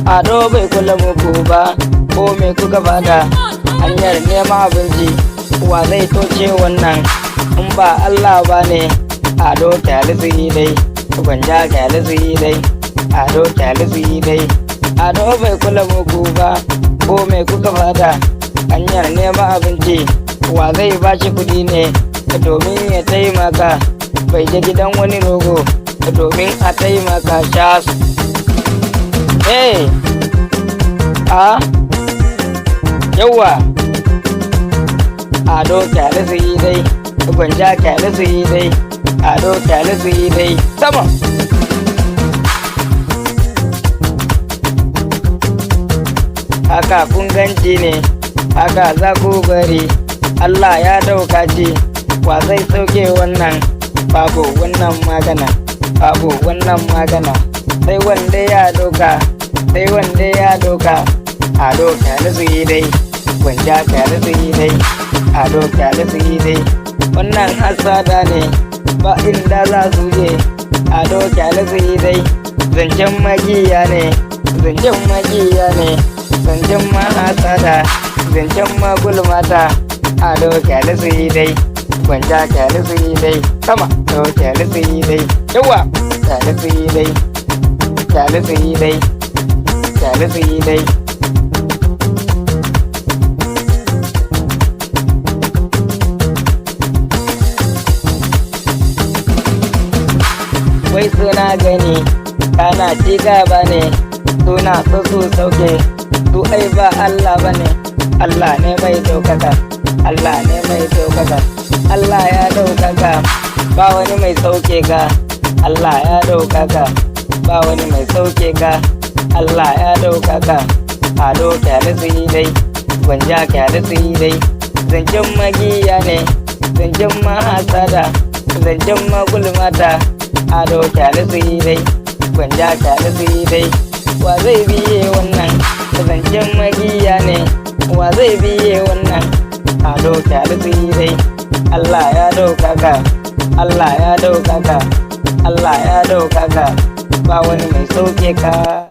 Ado bai kula muku ba, ko me kuka bada hanyar neman abinci, wa zai toce wannan in ba Allah ba ne. Ado kyalisi dai, gwanja kyalisi dai, ado kyalisi dai. Ado bai kula muku ba, ko me kuka bada hanyar neman abinci, wa zai bashi kuɗi ne domin ya taimaka, bai je gidan wani rogo domin a taimaka shas. Yawa Ado kyalisi dai, gwanja kyalisi dai, ado kyalisi dai. Sama haka kun ganci ne, haka za ku bari. Allah ya dauka ce, wa zai sauke wannan? Babu wannan magana, babu wannan magana, sai wanda ya doka, sai wanda ya doka. Ado kyalisi dai, gwanja kyalisi dai, ado kyalisi dai. Wannan hasada ne, ba inda za su je. Ado kyalisi dai, zancen magiya ne, zancen magiya ne, zancen mahasada, zancen magulmata. Ado kyalisi dai, gwanja kyalisi dai. Sama ado kyalisi dai. Yawa kyalisi dai, kyalisi dai, kyalisi dai. Wai suna gani kana ci gaba ne, suna so su sauke su, ai ba Allah ba ne. Allah ne mai daukaka, Allah ne mai daukaka. Allah ya daukaka, ba wani mai sauke ka. Allah ya daukaka, ba wani mai sauke ka. Allah ya daukaka. Ado kyalisi dai, gwanja kyalisi dai. Zancen magiya ne, zancen mahasada, zancen magulmata. Ado kyalisi dai, gwanja kyalisi dai. Wa zai biye wannan? Zancen magiya ne, wa zai biye wannan? Ado kyalisi dai. Allah ya daukaka, Allah ya daukaka, Allah ya daukaka. Ba wani mai sauke ka.